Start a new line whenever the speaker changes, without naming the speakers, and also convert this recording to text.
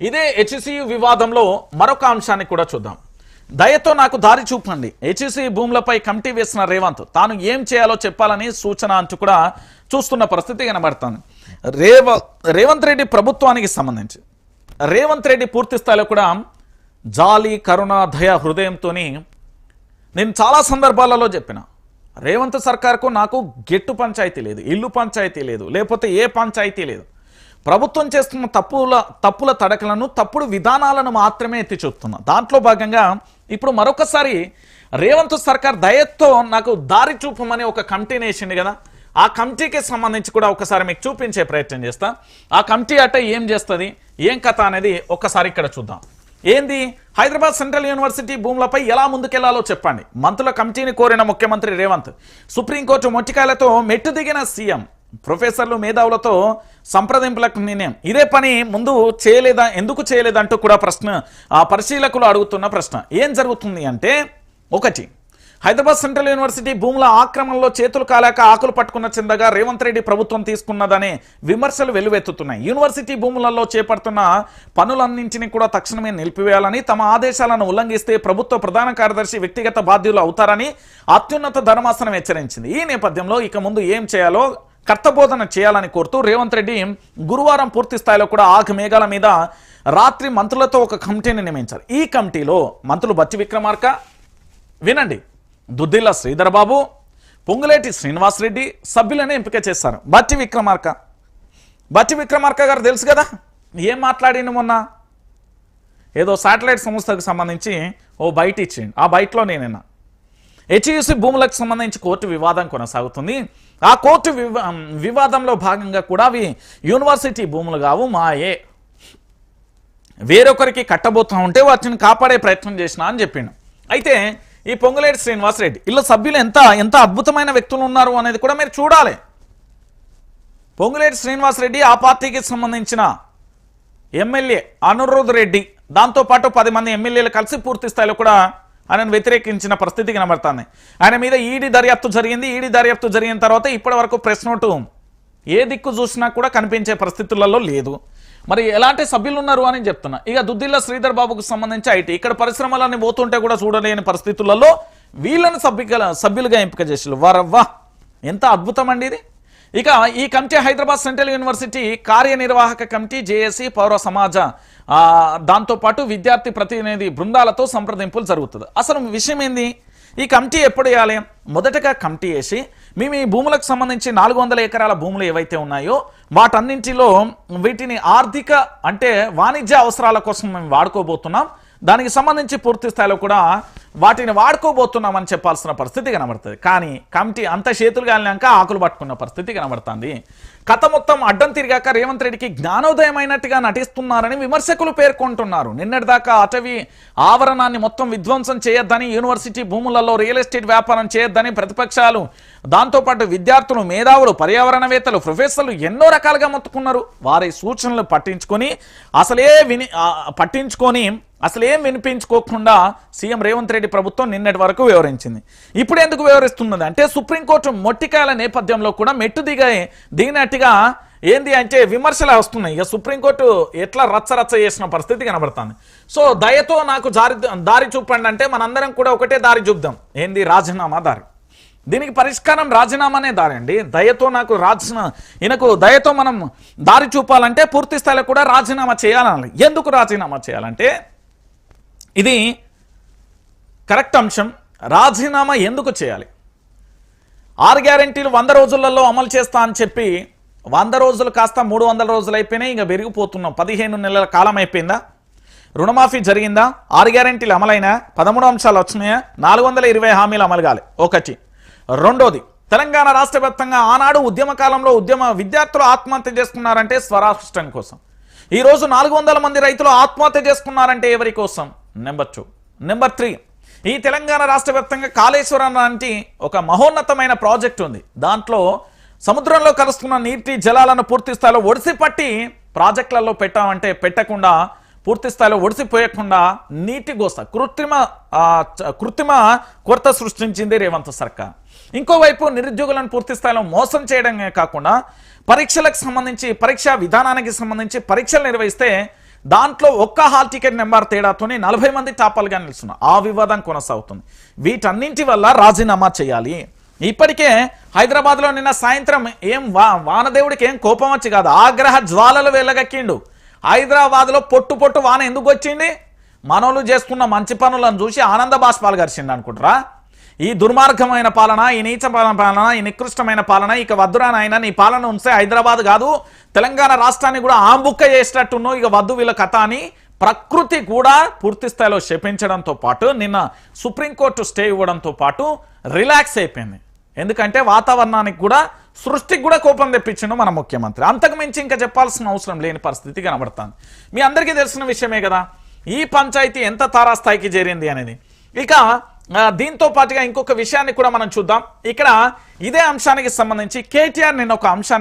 ఇదే హెచ్సియు వివాదంలో మరొక అంశాన్ని కూడా చూద్దాం. దయతో నాకు దారి చూపండి. హెచ్సియు భూములపై కమిటీ వేసిన రేవంత్ తాను ఏం చేయాలో చెప్పాలని సూచన అంటూ కూడా చూస్తున్న పరిస్థితి కనబడుతుంది. రేవంత్ రెడ్డి ప్రభుత్వానికి సంబంధించి రేవంత్ రెడ్డి పూర్తి స్థాయిలో కూడా జాలి, కరుణ, దయ హృదయంతో నేను చాలా సందర్భాలలో చెప్పిన రేవంత్ సర్కార్కు నాకు గెట్టు పంచాయతీ లేదు, ఇల్లు పంచాయతీ లేదు, లేకపోతే ఏ పంచాయతీ లేదు. ప్రభుత్వం చేస్తున్న తప్పుల తడకలను, తప్పుడు విధానాలను మాత్రమే ఎత్తి చూపుతున్నా. దాంట్లో భాగంగా ఇప్పుడు మరొకసారి రేవంత్ సర్కార్ దయతో నాకు దారి చూపమని ఒక కమిటీని వేసింది కదా, ఆ కమిటీకి సంబంధించి కూడా ఒకసారి మీకు చూపించే ప్రయత్నం చేస్తా. ఆ కమిటీ అట్ట ఏం చేస్తుంది, ఏం కథ అనేది ఒక్కసారి ఇక్కడ చూద్దాం. ఏంది, హైదరాబాద్ సెంట్రల్ యూనివర్సిటీ భూములపై ఎలా ముందుకెళ్లాలో చెప్పండి. మంత్రుల కమిటీని కోరిన ముఖ్యమంత్రి రేవంత్. సుప్రీంకోర్టు మొట్టికాయలతో మెట్టు దిగిన సీఎం. ప్రొఫెసర్లు, మేధావులతో సంప్రదింపులకు నిర్ణయం. ఇదే పని ముందు చేయలేదా, ఎందుకు చేయలేదంటూ కూడా పరిశీలకులు అడుగుతున్న ప్రశ్న. ఏం జరుగుతుంది అంటే, ఒకటి, హైదరాబాద్ సెంట్రల్ యూనివర్సిటీ భూముల ఆక్రమణలో చేతులు కాలేక ఆకులు పట్టుకున్న చిందగా రేవంత్ రెడ్డి ప్రభుత్వం తీసుకున్నదనే విమర్శలు వెల్లువెత్తుతున్నాయి. యూనివర్సిటీ భూములలో చేపడుతున్న పనులన్నింటినీ కూడా తక్షణమే నిలిపివేయాలని, తమ ఆదేశాలను ఉల్లంఘిస్తే ప్రభుత్వ ప్రధాన కార్యదర్శి వ్యక్తిగత బాధ్యులు అవుతారని అత్యున్నత ధర్మాసనం హెచ్చరించింది. ఈ నేపథ్యంలో ఇక ముందు ఏం చేయాలో కర్తబోధన చేయాలని కోరుతూ రేవంత్ రెడ్డి గురువారం పూర్తి స్థాయిలో కూడా మేఘాల మీద రాత్రి మంత్రులతో ఒక కమిటీని నియమించారు. ఈ కమిటీలో మంత్రులు బట్టి విక్రమార్క, వినండి, దుద్దిల్ల శ్రీధర్ బాబు, పొంగులేటి శ్రీనివాసరెడ్డి సభ్యులను ఎంపిక చేశారు. బట్టి విక్రమార్క గారు తెలుసు కదా, ఏం మాట్లాడిండు మొన్న, ఏదో శాటిలైట్ సంస్థకు సంబంధించి ఓ బయట ఇచ్చిండు. ఆ బయటలో నేనన్నా హెచ్సియు భూములకు సంబంధించి కోర్టు వివాదం కొనసాగుతుంది. ఆ కోర్టు వివాదంలో భాగంగా కూడా అవి యూనివర్సిటీ భూములు కావు, మాయే, వేరొకరికి కట్టబోతూ ఉంటే వాటిని కాపాడే ప్రయత్నం చేసిన అని చెప్పిండు. అయితే ఈ పొంగులేటి శ్రీనివాసరెడ్డి ఇలా సభ్యులు ఎంత అద్భుతమైన వ్యక్తులు ఉన్నారు అనేది కూడా మీరు చూడాలి. పొంగులేటి శ్రీనివాసరెడ్డి ఆ పార్టీకి సంబంధించిన ఎమ్మెల్యే అనిరుద్ రెడ్డి, దాంతోపాటు 10 మంది ఎమ్మెల్యేలు కలిసి పూర్తి స్థాయిలో కూడా ఆయనను వ్యతిరేకించిన పరిస్థితి కనబడుతుంది. ఆయన మీద ఈడీ దర్యాప్తు జరిగింది. ఈడీ దర్యాప్తు జరిగిన తర్వాత ఇప్పటి వరకు ప్రెస్ నోటు ఏ దిక్కు చూసినా కూడా కనిపించే పరిస్థితులలో లేదు. మరి ఎలాంటి సభ్యులు ఉన్నారు అని చెప్తున్నా. ఇక దుద్దిల్ల శ్రీధర్ బాబుకు సంబంధించి ఐటీ, ఇక్కడ పరిశ్రమలన్నీ పోతుంటే కూడా చూడలేని పరిస్థితులలో వీళ్ళని సభ్యులుగా ఎంపిక చేసారు. వారవ్వా, ఎంత అద్భుతం అండి ఇది. ఇక ఈ కమిటీ హైదరాబాద్ సెంట్రల్ యూనివర్సిటీ కార్యనిర్వాహక కమిటీ, జేఏసీ, పౌర సమాజ, దాంతోపాటు విద్యార్థి ప్రతినిధి బృందాలతో సంప్రదింపులు జరుగుతుంది. అసలు విషయం ఏంది, ఈ కమిటీ ఎప్పుడు వేయాలి? మొదటగా కమిటీ వేసి మేము ఈ భూములకు సంబంధించి 400 ఎకరాల భూములు ఏవైతే ఉన్నాయో వాటన్నింటిలో వీటిని ఆర్థిక అంటే వాణిజ్య అవసరాల కోసం మేము వాడుకోబోతున్నాం, దానికి సంబంధించి పూర్తి స్థాయిలో కూడా వాటిని వాడుకోబోతున్నామని చెప్పాల్సిన పరిస్థితి కనబడుతుంది. కానీ కమిటీ అంత చేతులు కాలినాక ఆకులు పట్టుకున్న పరిస్థితి కనబడుతుంది. కథ మొత్తం అడ్డం తిరిగాక రేవంత్ రెడ్డికి జ్ఞానోదయమైనట్టుగా నటిస్తున్నారని విమర్శకులు పేర్కొంటున్నారు. నిన్నటిదాకా అటవీ ఆవరణాన్ని మొత్తం విధ్వంసం చేయొద్దని, యూనివర్సిటీ భూములలో రియల్ ఎస్టేట్ వ్యాపారం చేయొద్దని ప్రతిపక్షాలు, దాంతోపాటు విద్యార్థులు, మేధావులు, పర్యావరణవేత్తలు, ప్రొఫెసర్లు ఎన్నో రకాలుగా మొత్తుకున్నారు. వారి సూచనలు అసలేం వినిపించుకోకుండా సీఎం రేవంత్ రెడ్డి ప్రభుత్వం నిన్నటి వరకు వివరించింది. ఇప్పుడు ఎందుకు వివరిస్తున్నది అంటే, సుప్రీంకోర్టు మొట్టికాయల నేపథ్యంలో కూడా మెట్టు దిగినట్టుగా ఏంది అంటే విమర్శలు వస్తున్నాయి. ఇక సుప్రీంకోర్టు ఎట్లా రచ్చరచ్చ చేసిన పరిస్థితి కనబడుతుంది. సో దయతో నాకు దారి చూపండి అంటే మనందరం కూడా ఒకటే దారి చూపుదాం, ఏంది, రాజీనామా దారి. దీనికి పరిష్కారం రాజీనామానే దారి అండి. ఈయనకు దయతో మనం దారి చూపాలంటే పూర్తి స్థాయిలో కూడా రాజీనామా చేయాలని. ఎందుకు రాజీనామా చేయాలంటే ఇది కరెక్ట్ అంశం. రాజీనామా ఎందుకు చేయాలి? 6 గ్యారెంటీలు 100 రోజులలో అమలు చేస్తా అని చెప్పి 100 రోజులు కాస్త 300 రోజులు అయిపోయినాయి. ఇంకా పెరిగిపోతున్నాం. 15 నెలల కాలం అయిపోయిందా? రుణమాఫీ జరిగిందా? 6 గ్యారెంటీలు అమలైనా? 13 అంశాలు వచ్చినాయా? 420 హామీలు అమలు కాలే. ఒకటి. రెండోది, తెలంగాణ రాష్ట్ర వ్యాప్తంగా ఆనాడు ఉద్యమ కాలంలో విద్యార్థులు ఆత్మహత్య చేసుకున్నారంటే స్వరాష్ట్రం కోసం. ఈరోజు 400 మంది రైతులు ఆత్మహత్య చేసుకున్నారంటే ఎవరి కోసం? నెంబర్ 2. నెంబర్ 3, ఈ తెలంగాణ రాష్ట్ర వ్యాప్తంగా కాళేశ్వరం లాంటి ఒక మహోన్నతమైన ప్రాజెక్ట్ ఉంది. దాంట్లో సముద్రంలో కలుస్తున్న నీటి జలాలను పూర్తి స్థాయిలో ఒడిసిపట్టి ప్రాజెక్టులలో పెట్టకుండా పూర్తి స్థాయిలో ఒడిసిపోయకుండా నీటి గోస కృత్రిమ కొరత సృష్టించింది రేవంత్ సర్కార్. ఇంకోవైపు నిరుద్యోగులను పూర్తి స్థాయిలో మోసం చేయడమే కాకుండా పరీక్షలకు సంబంధించి, పరీక్షా విధానానికి సంబంధించి పరీక్షలు నిర్వహిస్తే దాంట్లో ఒక్క హాల్ టికెట్ నెంబర్ తేడాతోనే 40 మంది టాపర్లుగా నిలుస్తున్నారు. ఆ వివాదం కొనసాగుతుంది. వీటన్నింటి వల్ల రాజీనామా చేయాలి. ఇప్పటికే హైదరాబాద్లో నిన్న సాయంత్రం ఏం వానదేవుడికి ఏం కోపం వచ్చి కాదు, ఆగ్రహ జ్వాలలు వెళ్లగక్కిండు. హైదరాబాద్లో పొట్టు పొట్టు వాన ఎందుకు వచ్చింది? మనోళ్ళు చేస్తున్న మంచి పనులను చూసి ఆనంద బాష్పాలు గరిచిండు అనుకుంటారా? ఈ దుర్మార్గమైన పాలన, ఈ నీచ పాలన, ఈ నికృష్టమైన పాలన ఇక వద్దురానైనా నీ పాలన ఉంటే హైదరాబాద్ కాదు తెలంగాణ రాష్ట్రాన్ని కూడా ఆంబుక్క చేసేటట్టున్నో ఇక వద్దు వీళ్ళ కథ అని ప్రకృతి కూడా పూర్తి స్థాయిలో శపించడంతో పాటు నిన్న సుప్రీంకోర్టు స్టే ఇవ్వడంతో పాటు రిలాక్స్ అయిపోయింది. ఎందుకంటే వాతావరణానికి కూడా సృష్టికి కూడా కోపం తెప్పించిండు మన ముఖ్యమంత్రి. అంతకు మించి ఇంకా చెప్పాల్సిన అవసరం లేని పరిస్థితి కనబడుతుంది. మీ అందరికీ తెలిసిన విషయమే కదా ఈ పంచాయతీ ఎంత తారాస్థాయికి చేరింది అనేది. ఇక దీంతో పాటుగా ఇంకొక విషయాన్ని కూడా మనం చూద్దాం. ఇక్కడ ఇదే అంశానికి సంబంధించి కేటీఆర్ నిన్న ఒక అంశాన్ని